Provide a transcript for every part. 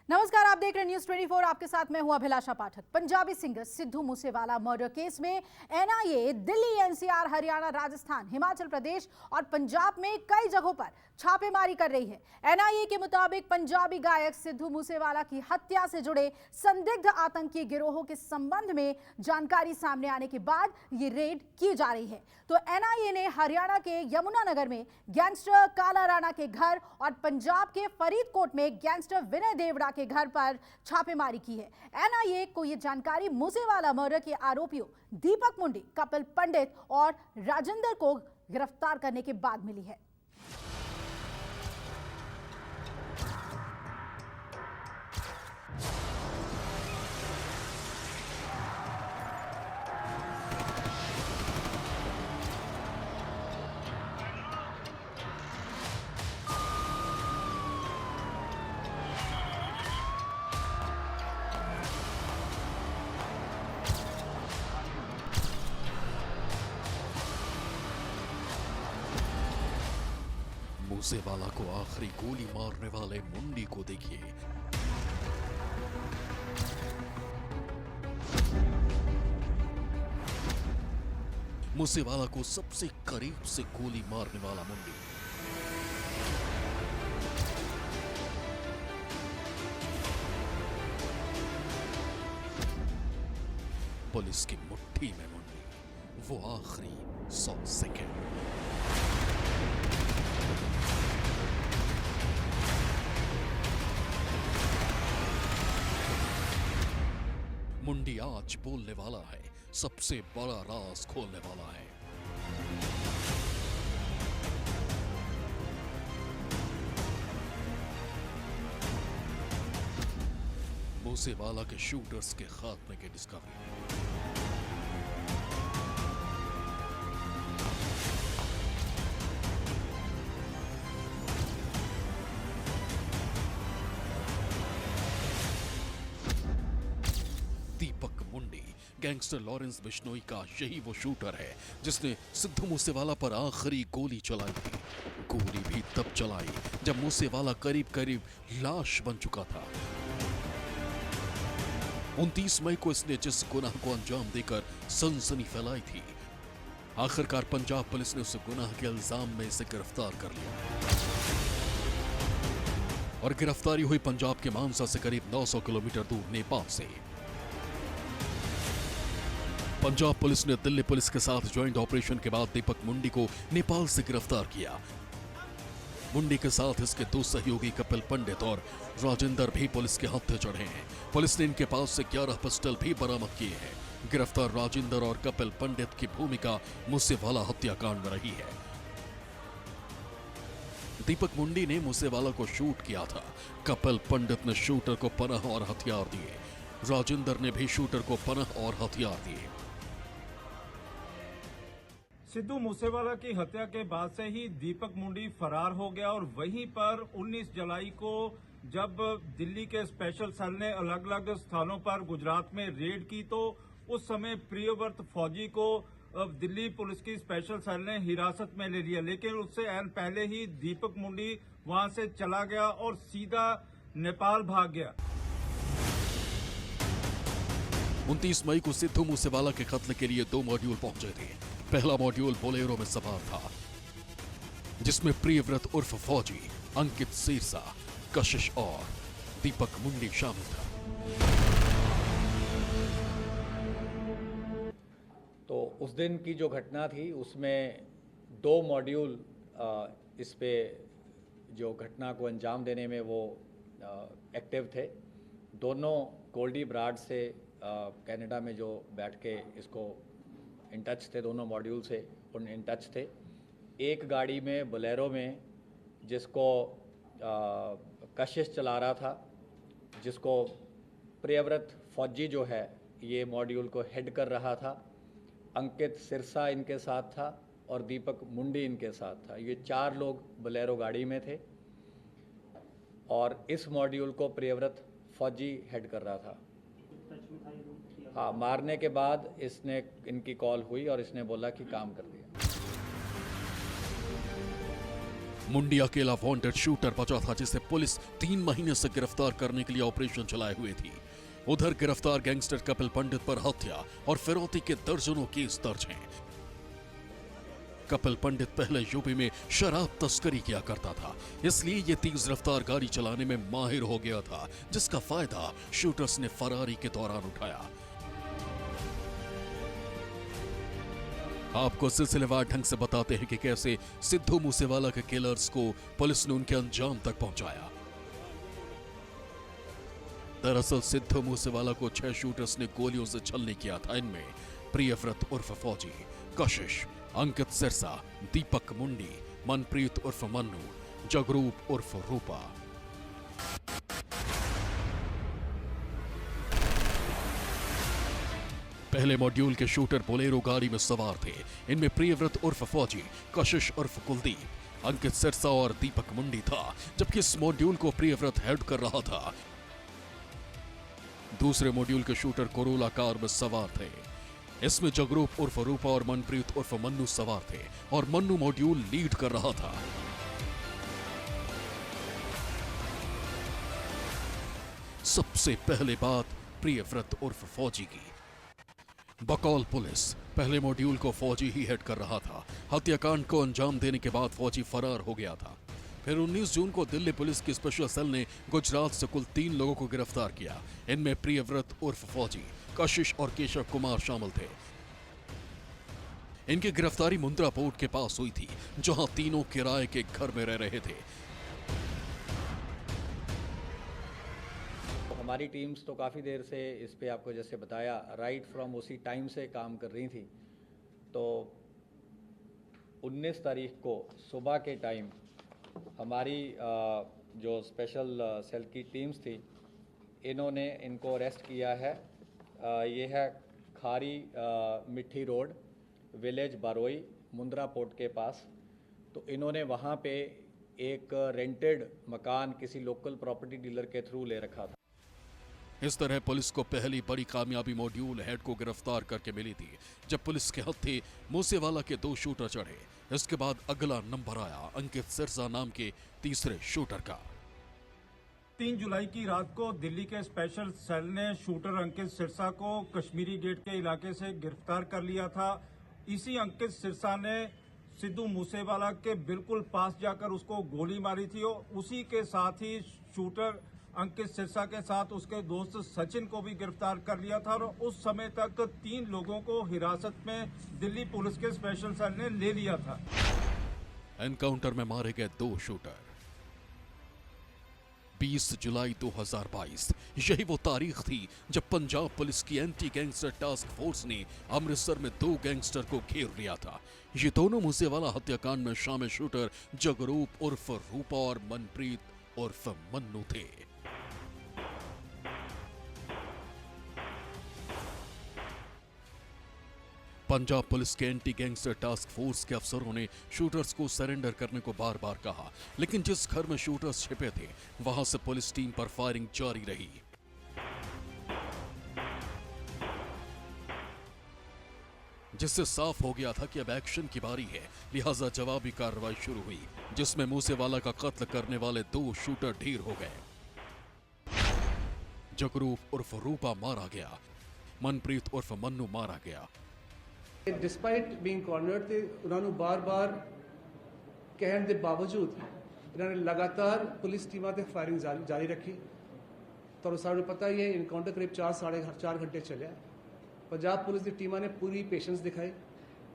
नमस्कार, आप देख रहे हैं न्यूज 24। आपके साथ मैं हूं Abhilasha Pathak. Punjabi singer Sidhu Moosewala murder case में एनआईए दिल्ली, एनसीआर, हरियाणा, राजस्थान, हिमाचल प्रदेश और पंजाब में कई जगहों पर छापेमारी कर रही है। एनआईए के मुताबिक पंजाबी गायक सिद्धू मूसेवाला की हत्या से जुड़े संदिग्ध आतंकी गिरोहों के संबंध में जानकारी सामने आने के बाद ये रेड की जा रही है। तो एनआईए ने हरियाणा के यमुनानगर में गैंगस्टर काला राणा के घर और पंजाब के फरीदकोट में गैंगस्टर विनय देवड़ा के घर पर छापेमारी की है। एनआईए को यह जानकारी मूसेवाला मर्डर के आरोपियों दीपक मुंडी, कपिल पंडित और राजेंद्र को गिरफ्तार करने के बाद मिली है। मूसेवाला को आखिरी गोली मारने वाले मुंडी को देखिए। मूसेवाला को सबसे करीब से गोली मारने वाला मुंडी। पुलिस की मुट्ठी में मुंडी, वो आखिरी 100 सेकंड। मुंडी आज बोलने वाला है, सबसे बड़ा राज खोलने वाला है। मूसेवाला के शूटर्स के खात्मे की डिस्कवरी। दीपक मुंडी, गैंगस्टर लॉरेंस बिश्नोई का यही वो शूटर है जिसने सिद्धू मूसेवाला पर आखिरी गोली चलाई थी। गोली भी तब चलाई जब मूसेवाला करीब करीब लाश बन चुका था। 29 मई को इसने जिस गुनाह को अंजाम देकर सनसनी फैलाई थी, आखिरकार पंजाब पुलिस ने उस गुनाह के इल्जाम में इसे गिरफ्तार कर लिया। और गिरफ्तारी हुई पंजाब के मानसा से करीब 900 किलोमीटर दूर नेपाल से। पंजाब पुलिस ने दिल्ली पुलिस के साथ ज्वाइंट ऑपरेशन के बाद दीपक मुंडी को नेपाल से गिरफ्तार किया। मुंडी के साथ इसके दो सहयोगी कपिल पंडित और राजेंद्र भी पुलिस के हत्थे चढ़े हैं। पुलिस ने इनके पास से 11 पिस्टल भी बरामद किए हैं। गिरफ्तार राजेंद्र और कपिल पंडित की भूमिका मूसेवाला हत्याकांड में रही है। दीपक मुंडी ने मूसेवाला को शूट किया था। कपिल पंडित ने शूटर को पनाह और हथियार दिए। राजेंद्र ने भी शूटर को पनाह और हथियार दिए। सिद्धू मूसेवाला की हत्या के बाद से ही दीपक मुंडी फरार हो गया और वहीं पर 19 जुलाई को जब दिल्ली के स्पेशल सेल ने अलग अलग स्थानों पर गुजरात में रेड की तो उस समय प्रियव्रत फौजी को दिल्ली पुलिस की स्पेशल सेल ने हिरासत में ले लिया। लेकिन उससे ऐन पहले ही दीपक मुंडी वहां से चला गया और सीधा नेपाल भाग गया। 29 मई को सिद्धू मूसेवाला के कत्ल के लिए 2 मॉड्यूल पहुंचे थे। पहला मॉड्यूल बोलेरो में सवार था जिसमें प्रियव्रत उर्फ फौजी, अंकित सिरसा, कशिश और दीपक मुंडी शामिल था। तो उस दिन की जो घटना थी उसमें 2 मॉड्यूल इस पे जो घटना को अंजाम देने में वो एक्टिव थे। दोनों गोल्डी ब्राड से कनाडा में जो बैठ के इसको इन टच थे, दोनों मॉड्यूल से उन इन टच थे। एक गाड़ी में बोलेरो में जिसको कशिश चला रहा था, जिसको प्रियव्रत फौजी जो है ये मॉड्यूल को हेड कर रहा था। अंकित सिरसा इनके साथ था और दीपक मुंडी इनके साथ था। ये 4 लोग बोलेरो गाड़ी में थे और इस मॉड्यूल को प्रियव्रत फौजी हेड कर रहा था। हाँ, मारने के बाद इसने इनकी कॉल हुई और इसने बोला कि काम कर दिया। मुंडी अकेला वांटेड शूटर बचा था जिसे पुलिस 3 महीने से गिरफ्तार करने के लिए ऑपरेशन चलाए हुए थी। उधर गिरफ्तार गैंगस्टर कपिल पंडित पर हत्या और फिरौती के दर्जनों केस दर्ज हैं। कपिल पंडित पहले यूपी में शराब तस्करी किया करता था, इसलिए ये तेज रफ्तार गाड़ी चलाने में माहिर हो गया था, जिसका फायदा शूटर्स ने फरारी के दौरान उठाया। आपको सिलसिलेवार ढंग से बताते हैं कि कैसे सिद्धू मूसेवाला के किलर्स को पुलिस ने उनके अंजाम तक पहुंचाया। दरअसल सिद्धू मूसेवाला को 6 शूटर्स ने गोलियों से छलनी किया था। इनमें प्रियव्रत उर्फ फौजी, कशिश, अंकित सिरसा, दीपक मुंडी, मनप्रीत उर्फ मन्नू, जगरूप उर्फ रूपा। पहले मॉड्यूल के शूटर बोलेरो गाड़ी में सवार थे। इनमें प्रियव्रत उर्फ फौजी, कशिश उर्फ कुलदीप, अंकित सिरसा और दीपक मुंडी था, जबकि इस मॉड्यूल को प्रियव्रत हेड कर रहा था। दूसरे मॉड्यूल के शूटर कोरोला कार में सवार थे। इसमें जगरूप उर्फ रूपा और मनप्रीत उर्फ मन्नू सवार थे और मन्नू मॉड्यूल लीड कर रहा था। सबसे पहले बात प्रियव्रत उर्फ फौजी की। बकौल पुलिस पहले मॉड्यूल को फौजी ही हेड कर रहा था। हत्याकांड को अंजाम देने के बाद फौजी फरार हो गया था। फिर 19 जून को दिल्ली पुलिस की स्पेशल सेल ने गुजरात से कुल 3 लोगों को गिरफ्तार किया। इनमें प्रियव्रत उर्फ फौजी, कशिश और केशव कुमार शामिल थे। इनकी गिरफ्तारी मुंद्रा पोर्ट के पास हुई थी, जहां तीनों किराए के घर में रह रहे थे। हमारी टीम्स तो काफ़ी देर से इस पे आपको जैसे बताया राइट फ्रॉम उसी टाइम से काम कर रही थी। तो 19 तारीख को सुबह के टाइम हमारी जो स्पेशल सेल की टीम्स थी, इन्होंने इनको अरेस्ट किया है। ये है खारी मिट्टी रोड, विलेज बारोई, मुंद्रा पोर्ट के पास। तो इन्होंने वहाँ पे एक रेंटेड मकान किसी लोकल प्रॉपर्टी डीलर के थ्रू ले रखा था। इस तरह पुलिस को पहली बड़ी कामयाबी मॉड्यूल हेड को गिरफ्तार करके मिली थी, जब पुलिस के हत्थे मूसेवाला के 2 शूटर चढ़े। इसके बाद अगला नंबर आया अंकित सिरसा नाम के तीसरे शूटर का। 3 जुलाई की रात को दिल्ली के स्पेशल सेल ने शूटर अंकित सिरसा को कश्मीरी गेट के इलाके से गिरफ्तार कर लिया था। इसी अंकित सिरसा ने सिद्धू मूसेवाला के बिल्कुल पास जाकर उसको गोली मारी थी और उसी के साथ ही शूटर अंकित सिरसा के साथ उसके दोस्त सचिन को भी गिरफ्तार कर लिया था और उस समय तक 3 लोगों को हिरासत में दिल्ली पुलिस के स्पेशल सेल ने ले लिया था। एनकाउंटर में मारे गए 2 शूटर। 20 जुलाई 2022 यही वो तारीख थी जब पंजाब पुलिस की एंटी गैंगस्टर टास्क फोर्स ने अमृतसर में 2 गैंगस्टर को घेर लिया था। ये दोनों मूसेवाला हत्याकांड में शामिल शूटर जगरूप उर्फ रूपा और मनप्रीत उर्फ मन्नू थे। पंजाब पुलिस के एंटी गैंगस्टर टास्क फोर्स के अफसरों ने शूटर्स को सरेंडर करने को बार बार कहा, लेकिन जिस घर में शूटर्स छिपे थे वहां से पुलिस टीम पर फायरिंग जारी रही। जिससे साफ हो गया था कि अब एक्शन की बारी है, लिहाजा जवाबी कार्रवाई शुरू हुई, जिसमें मूसेवाला का कत्ल करने वाले 2 शूटर ढेर हो गए। जगरूप उर्फ रूपा मारा गया, मनप्रीत उर्फ मन्नू मारा गया। डिस्पाइट बीइंग कॉर्नर्ड थे, उन्होंने बार-बार कहने के बावजूद इन्होंने लगातार पुलिस टीमां ते फायरिंग जारी रखी। तो सानू पता ही है इनकाउंटर करीब 4-4.5 घंटे चलिया। पंजाब पुलिस की टीमां ने पूरी पेशेंस दिखाई।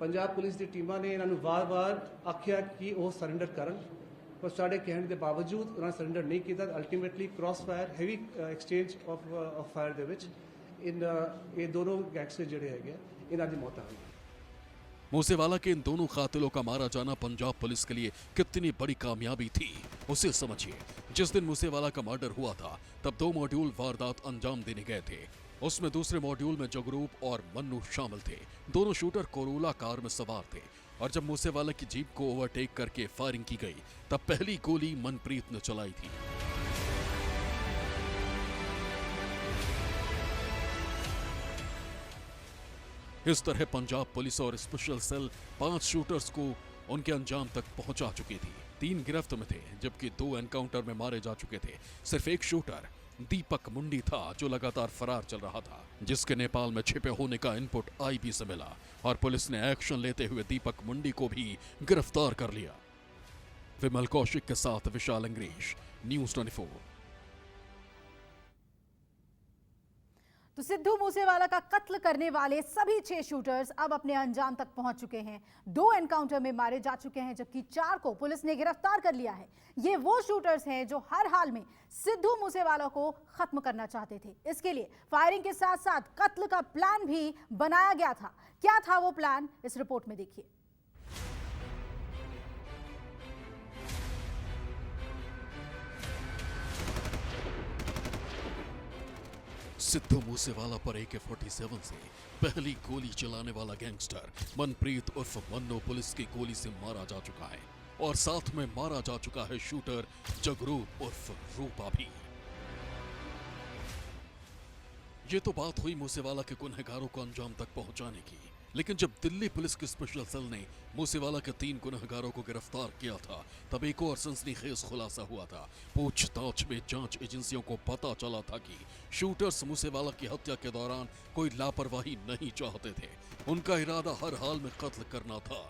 पंजाब पुलिस की टीमां ने इन्होंने बार-बार आख्या कि वो सरेंडर करन, पर साढ़े कहने के बावजूद उन्होंने सरेंडर नहीं किया। Ultimately cross fire heavy exchange of fire they which ये दोनों गैंगस्टर जिहड़े हैगे इन्हां दी मौत आ गई। मूसेवाला के इन दोनों कातिलों का मारा जाना पंजाब पुलिस के लिए कितनी बड़ी कामयाबी थी, उसे समझिए। जिस दिन मूसेवाला का मर्डर हुआ था तब 2 मॉड्यूल वारदात अंजाम देने गए थे। उसमें दूसरे मॉड्यूल में जगरूप और मन्नू शामिल थे। दोनों शूटर कोरोला कार में सवार थे और जब मूसेवाला की जीप को ओवरटेक करके फायरिंग की गई तब पहली गोली मनप्रीत ने चलाई थी। इस तरह पंजाब पुलिस और स्पेशल सेल 5 शूटर्स को उनके अंजाम तक पहुंचा चुकी थी। 3 गिरफ्त में थे, जबकि 2 एनकाउंटर में मारे जा चुके थे। सिर्फ एक शूटर दीपक मुंडी था जो लगातार फरार चल रहा था, जिसके नेपाल में छिपे होने का इनपुट आईबी से मिला और पुलिस ने एक्शन लेते हुए दीपक मुंडी को भी गिरफ्तार कर लिया। विमल कौशिक के साथ विशाल अंग्रेज, न्यूज़ 24। तो सिद्धू मूसेवाला का कत्ल करने वाले सभी 6 शूटर्स अब अपने अंजाम तक पहुंच चुके हैं। 2 एनकाउंटर में मारे जा चुके हैं, जबकि 4 को पुलिस ने गिरफ्तार कर लिया है। ये वो शूटर्स हैं जो हर हाल में सिद्धू मूसेवाला को खत्म करना चाहते थे। इसके लिए फायरिंग के साथ साथ कत्ल का प्लान भी बनाया गया था। क्या था वो प्लान, इस रिपोर्ट में देखिए। सिद्धू मूसेवाला पर AK-47 से पहली गोली चलाने वाला गैंगस्टर मनप्रीत उर्फ मन्नो पुलिस की गोली से मारा जा चुका है और साथ में मारा जा चुका है शूटर जगरूप उर्फ रूपा भी। ये तो बात हुई मूसेवाला के गुनहगारों को अंजाम तक पहुंचाने की, लेकिन जब दिल्ली पुलिस के स्पेशल सेल ने मूसेवाला के 3 गुनहगारों को गिरफ्तार किया था, तब एक और सनसनीखेज खुलासा हुआ था। पूछताछ में जांच एजेंसियों को पता चला था कि शूटर्स मूसेवाला की हत्या के दौरान कोई लापरवाही नहीं चाहते थे। उनका इरादा हर हाल में कत्ल करना था।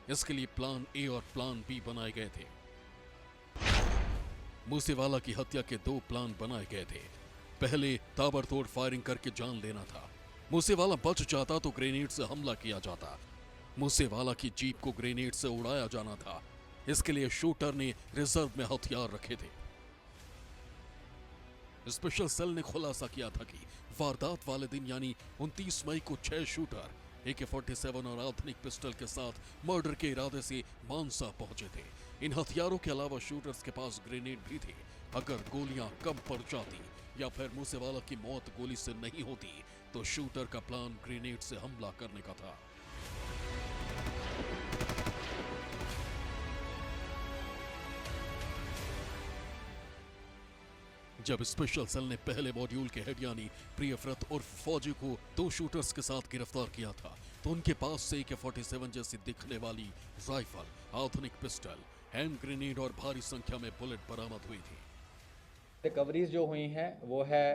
इसके लिए प्लान ए और प्लान बी बनाए गए थे। मूसेवाला की हत्या के 2 प्लान बनाए गए थे। पहले ताबड़तोड़ फायरिंग करके जान लेना था। मूसेवाला बच जाता तो ग्रेनेड से हमला किया जाता। मूसेवाला की जीप को ग्रेनेड से उड़ाया जाना था। इसके लिए शूटर ने रिजर्व में हथियार रखे थे। स्पेशल सेल ने खुलासा किया था कि वारदात वाले दिन यानी 29 मई को 6 शूटर AK-47 और आधुनिक पिस्टल के साथ मर्डर के इरादे से मानसा पहुंचे थे। इन हथियारों के अलावा शूटर्स के पास ग्रेनेड भी थे। अगर गोलियां कम पड़ जाती या फिर मूसेवाला की मौत गोली से नहीं होती तो शूटर का प्लान ग्रेनेड से हमला करने का था। जब स्पेशल सेल ने पहले मॉड्यूल के हेड यानी प्रियव्रत उर्फ फौजी को 2 शूटर्स के साथ गिरफ्तार किया था, तो उनके पास से AK-47 जैसी दिखने वाली राइफल, आधुनिक पिस्टल, हैंड ग्रेनेड और भारी संख्या में बुलेट बरामद हुई थी। रिकवरीज जो हुई हैं वो है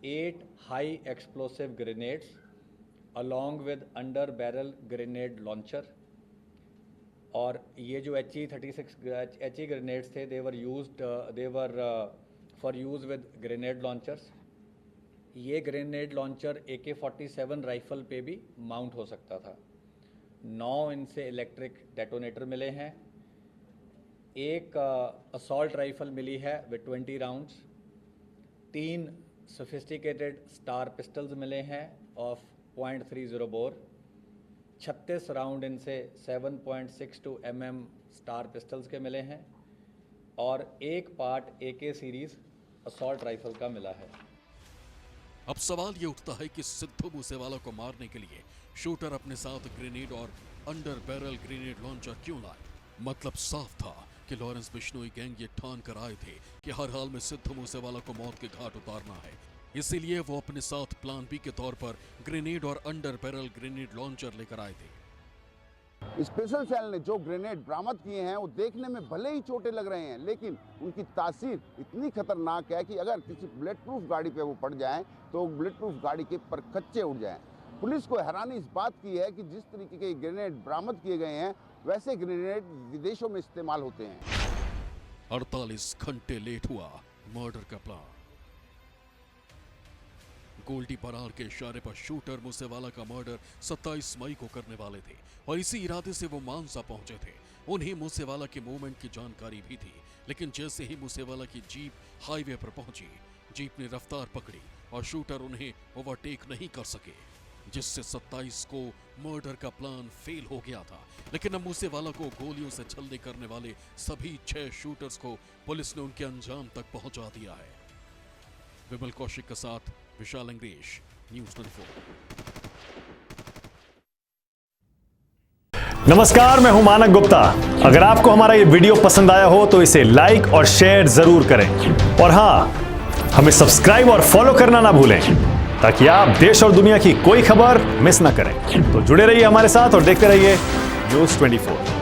8 high explosive grenades along with under barrel grenade launcher, और ये जो HE ग्रेनेड्स थे they were for use with grenade launchers. ये ग्रेनेड लॉन्चर AK-47 राइफल पे भी माउंट हो सकता था। 9 इनसे इलेक्ट्रिक डेटोनेटर मिले हैं। एक असॉल्ट राइफल मिली है with 20 rounds. 3 sophisticated star pistols मिले हैं ऑफ .30 बोर। 36 राउंड इनसे 7.62 mm स्टार पिस्टल्स के मिले हैं और एक part AK series assault rifle का मिला है। अब सवाल ये उठता है कि सिद्धू मूसेवाला को मारने के लिए शूटर अपने साथ ग्रेनेड और अंडर बैरल ग्रेनेड लॉन्चर क्यों लाए? मतलब साफ था कि लॉरेंस बिश्नोई गैंग ये ठान कर आए थे कि हर हाल में सिद्धू मूसेवाला को मौत के घाट उतारना है। इसीलिए वो अपने साथ प्लान बी के तौर पर ग्रेनेड और अंडर बैरल ग्रेनेड लॉन्चर लेकर आए थे। स्पेशल सेल ने जो ग्रेनेड बरामद किए हैं वो देखने में भले ही छोटे लग रहे हैं, लेकिन उनकी तासीर इतनी खतरनाक है कि अगर किसी बुलेट प्रूफ गाड़ी पे वो पड़ जाएं तो बुलेट प्रूफ गाड़ी के परखच्चे उड़ जाएं। पुलिस को हैरानी इस बात की है कि जिस तरीके के ग्रेनेड बरामद किए गए हैं वैसे ग्रेनेड विदेशों में इस्तेमाल होते हैं। 48 घंटे लेट हुआ मर्डर का प्लान। गोल्डी बरार के इशारे पर शूटर मूसेवाला का मर्डर 27 मई को करने वाले थे और इसी इरादे से वो मानसा पहुंचे थे। उन्हें मूसेवाला के मूवमेंट की जानकारी भी थी, लेकिन जैसे ही मूसेवाला की जीप हाईवे पर पहुंची, जीप ने रफ्तार पकड़ी और शूटर उन्हें ओवरटेक नहीं कर सके, जिससे 27 को मर्डर का प्लान फेल हो गया था। लेकिन अब मूसेवाला को गोलियों से छलनी करने वाले सभी 6 शूटर्स को पुलिस ने उनके अंजाम तक पहुंचा दिया है। विमल कौशिक के साथ विशाल अंग्रेज, न्यूज़ 24। नमस्कार, मैं हूं मानक गुप्ता। अगर आपको हमारा ये वीडियो पसंद आया हो तो इसे लाइक और शेयर जरूर करें और हां, हमें सब्सक्राइब और फॉलो करना ना भूलें ताकि आप देश और दुनिया की कोई खबर मिस ना करें। तो जुड़े रहिए हमारे साथ और देखते रहिए न्यूज़ 24।